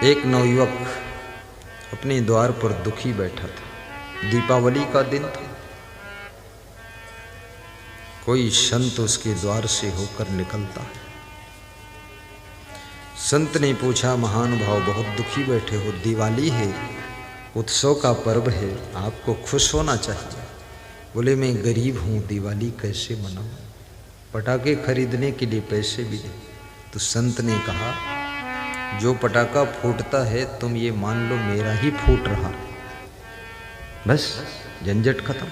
एक नवयुवक अपने द्वार पर दुखी बैठा था। दीपावली का दिन था। कोई संत उसके द्वार से होकर निकलता है। संत ने पूछा, महानुभाव बहुत दुखी बैठे हो, दिवाली है, उत्सव का पर्व है, आपको खुश होना चाहिए। बोले, मैं गरीब हूँ, दिवाली कैसे मनाऊं, पटाखे खरीदने के लिए पैसे भी नहीं। तो संत ने कहा, जो पटाखा फूटता है तुम ये मान लो मेरा ही फूट रहा, बस झंझट खत्म।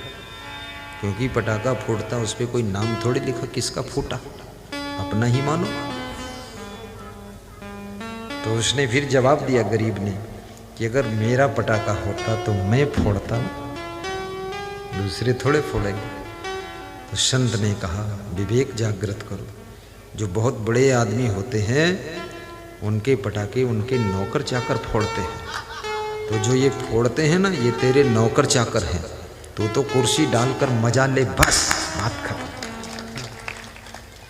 क्योंकि पटाखा फूटता उस पर कोई नाम थोड़ी लिखा किसका फूटा, अपना ही मानो। तो उसने फिर जवाब दिया गरीब ने कि अगर मेरा पटाखा होता तो मैं फोड़ता, दूसरे थोड़े फोड़ेंगे। तो संत ने कहा, विवेक जागृत करो। जो बहुत बड़े आदमी होते हैं उनके पटाखे उनके नौकर चाकर फोड़ते हैं। तो जो ये फोड़ते हैं ना, ये तेरे नौकर चाकर हैं। तो कुर्सी डालकर मजा ले, बस बात खत्म।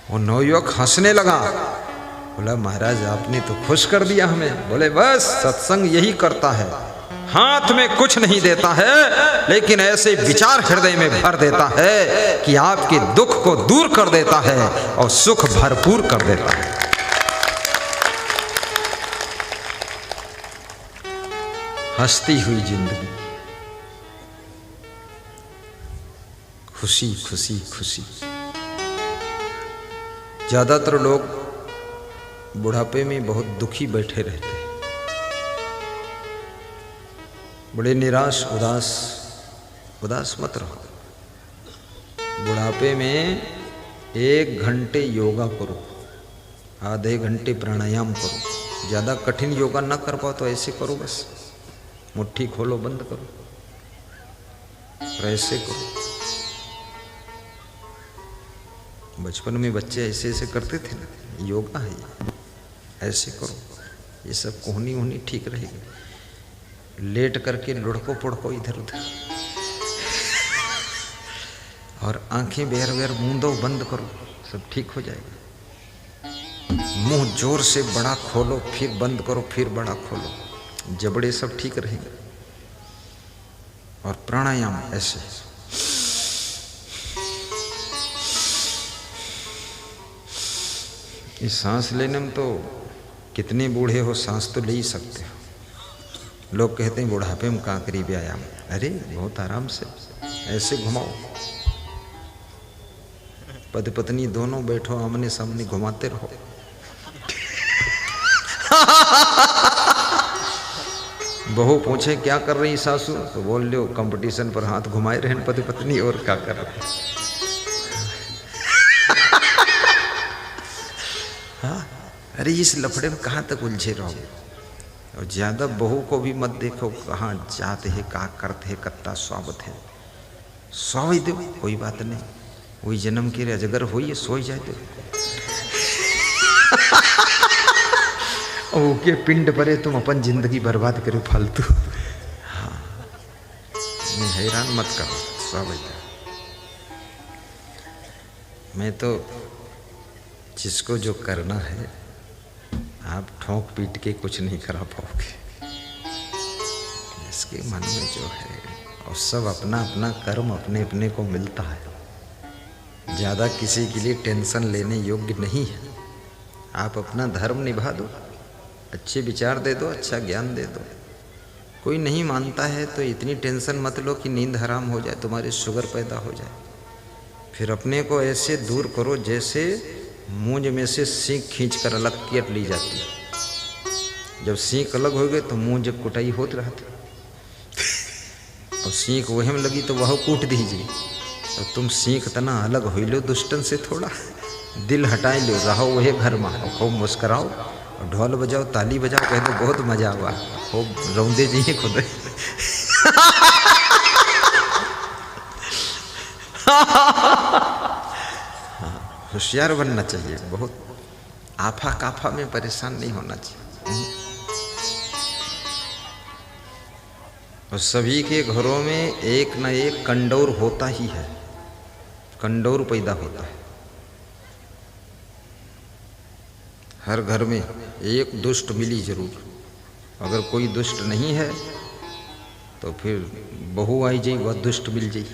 वो नवयुवक हंसने लगा। बोला, महाराज आपने तो खुश कर दिया हमें। बोले, बस सत्संग यही करता है, हाथ में कुछ नहीं देता है लेकिन ऐसे विचार हृदय में भर देता है कि आपके दुख को दूर कर देता है और सुख भरपूर कर देता है। हंसती हुई जिंदगी, खुशी खुशी खुशी। ज्यादातर लोग बुढ़ापे में बहुत दुखी बैठे रहते हैं, बड़े निराश उदास। उदास मत रहो। बुढ़ापे में 1 घंटे योगा करो, आधे घंटे प्राणायाम करो। ज़्यादा कठिन योगा ना कर पाओ तो ऐसे करो, बस मुट्ठी खोलो बंद करो और ऐसे करो। बचपन में बच्चे ऐसे ऐसे करते थे ना, योगा है ये, ऐसे करो। ये सब कोहनी वोहनी ठीक रहेगी। लेट करके लुढ़को पुढ़को इधर उधर, और आंखें बेर बेर मूंदो बंद करो, सब ठीक हो जाएगा। मुंह जोर से बड़ा खोलो, फिर बंद करो, फिर बड़ा खोलो, जबड़े सब ठीक रहेंगे। और प्राणायाम ऐसे, इस सांस लेने में तो कितने बूढ़े हो सांस तो ले ही सकते हो। लोग कहते हैं बुढ़ापे में कहाँ करी व्यायाम। अरे बहुत आराम से ऐसे घुमाओ, पति पत्नी दोनों बैठो आमने सामने, घुमाते रहो। बहू पूछे क्या कर रही सासू, तो बोल लो कंपटीशन पर हाथ घुमाए रहे पति पत्नी, और क्या कर रहे। हाँ, अरे इस लफड़े में कहाँ तक उलझे रहो। और ज्यादा बहू को भी मत देखो, कहाँ जाते है, कहाँ करते है, कत्ता स्वागत है। सो ही दो, कोई बात नहीं, वही जन्म के अजगर हो, ये सो ही जाए दो। ओके पिंड परे तुम अपन जिंदगी बर्बाद करो फालतू। हाँ, हैरान मत करो, स्वागत है। मैं तो जिसको जो करना है आप ठोंक पीट के कुछ नहीं करा पाओगे। इसके मन में जो है, और सब अपना अपना कर्म अपने अपने को मिलता है। ज़्यादा किसी के लिए टेंशन लेने योग्य नहीं है। आप अपना धर्म निभा दो, अच्छे विचार दे दो, अच्छा ज्ञान दे दो। कोई नहीं मानता है तो इतनी टेंशन मत लो कि नींद हराम हो जाए, तुम्हारी शुगर पैदा हो जाए। फिर अपने को ऐसे दूर करो जैसे मूंज में से सींग खींच कर अलग कर ली जाती है। जब सींग अलग हो गए तो मूंज कुटाई होती रहती, और सींग वह में लगी तो वह कूट दीजिए। और तुम सींग तना अलग हो लो दुष्टन से, थोड़ा दिल हटाए लो, रहो वही घर में, खूब मुस्कराओ, ढोल बजाओ, ताली बजाओ, कह दो बहुत मजा हुआ, खूब रौंदे जी खुद। होशियार बनना चाहिए, बहुत आफा काफा में परेशान नहीं होना चाहिए। और सभी के घरों में एक न एक कंडौर होता ही है, कंडौर पैदा होता है। हर घर में एक दुष्ट मिली जरूर, अगर कोई दुष्ट नहीं है तो फिर बहू आई जाई वह दुष्ट मिल जाई।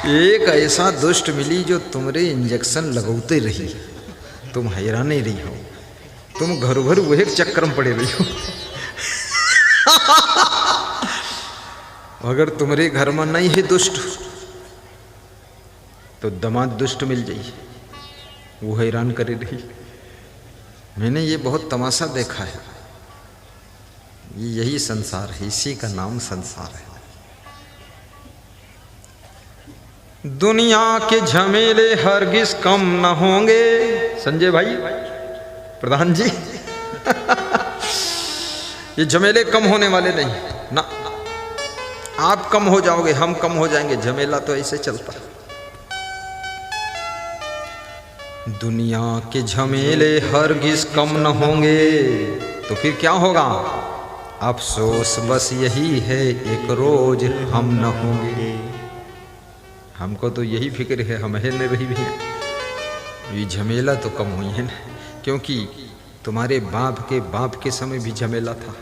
एक ऐसा दुष्ट मिली जो तुम्हारे इंजेक्शन लगौते रही, तुम हैरान ही रही हो, तुम घर भर वही चक्कर में पड़े रही हो। अगर तुम्हारे घर में नहीं है दुष्ट तो दामाद दुष्ट मिल जाइए, वो हैरान करे रही। मैंने ये बहुत तमाशा देखा है। यही संसार है, इसी का नाम संसार है। दुनिया के झमेले हरगिज कम न होंगे। संजय भाई, प्रधान जी, ये झमेले कम होने वाले नहीं ना। आप कम हो जाओगे, हम कम हो जाएंगे, झमेला तो ऐसे चलता है। दुनिया के झमेले हरगिज कम न होंगे तो फिर क्या होगा? अफसोस बस यही है एक रोज हम न होंगे। हमको तो यही फिक्र है, हम है न रही भी। ये झमेला तो कम हुई है ना, क्योंकि तुम्हारे बाप के समय भी झमेला था,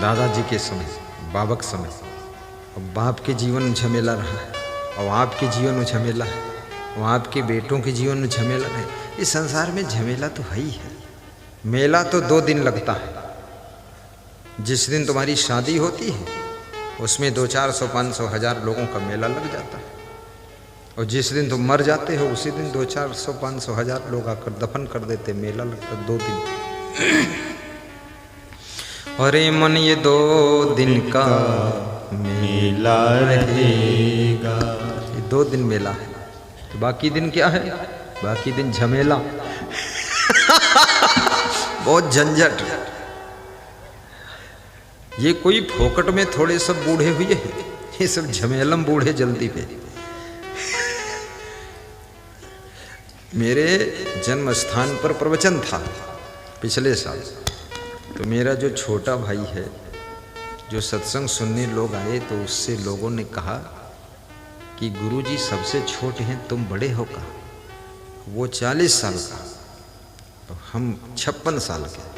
दादाजी के समय, बाबा के समय। अब बाप के जीवन में झमेला रहा है, और आपके जीवन में झमेला है, और आपके बेटों के जीवन में झमेला है। इस संसार में झमेला तो है ही है। मेला तो 2 दिन लगता है। जिस दिन तुम्हारी शादी होती है उसमें 200-400, 500, 1000 लोगों का मेला लग जाता है, और जिस दिन तुम मर जाते हो उसी दिन 200-400, 500, 1000 लोग आकर दफन कर देते। मेला लगता 2 दिन। अरे मन ये 2 दिन का मेला रहेगा। ये 2 दिन मेला है, तो बाकी दिन क्या है? बाकी दिन झमेला। बहुत झंझट। ये कोई फोकट में थोड़े सब बूढ़े हुए हैं, ये सब झमेलम बूढ़े जल्दी पे। मेरे जन्म स्थान पर प्रवचन था पिछले साल, तो मेरा जो छोटा भाई है, जो सत्संग सुनने लोग आए, तो उससे लोगों ने कहा कि गुरुजी सबसे छोटे हैं, तुम बड़े हो का? वो 40 साल का, तो हम 56 साल के।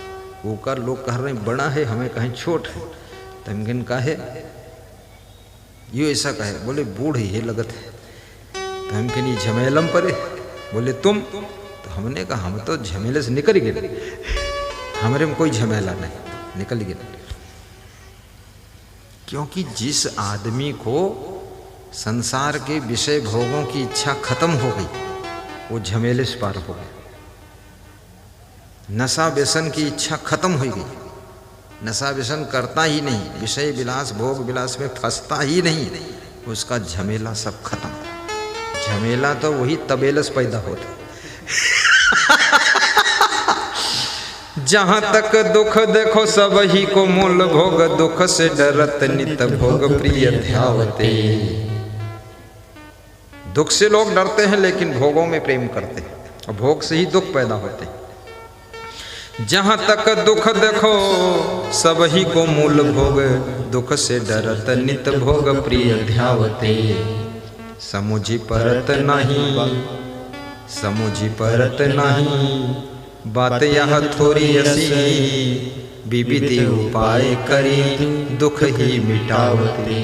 वो का लोग कह रहे हैं बड़ा है, हमें कहें छोट है। तो हम कहे ये ऐसा कहे, बोले बूढ़ ही लगत है। तो हम कहीं झमेलम पर है, बोले तुम। तो हमने कहा हम तो झमेले से निकल गए, हमारे में कोई झमेला नहीं, निकल गए। क्योंकि जिस आदमी को संसार के विषय भोगों की इच्छा खत्म हो गई, वो झमेले से पार हो गए। नशा व्यसन की इच्छा खत्म हो गई, नशा व्यसन करता ही नहीं, विषय विलास भोग विलास में फंसता ही नहीं, उसका झमेला सब खत्म। झमेला तो वही तबेलस पैदा होता। जहाँ तक दुख देखो सब ही को मूल भोग, दुख से डरत नित भोग प्रिय ध्यावते। दुख से लोग डरते हैं लेकिन भोगों में प्रेम करते हैं, और भोग से ही दुख पैदा होते हैं। जहाँ तक दुख देखो सब ही को मूल भोग, दुख से डरत नित भोग प्रिय ध्यावते। समुझी परत नहीं, समुझी परत नहीं, बात यह थोड़ी असी, विविधि उपाय करी दुख ही मिटावते।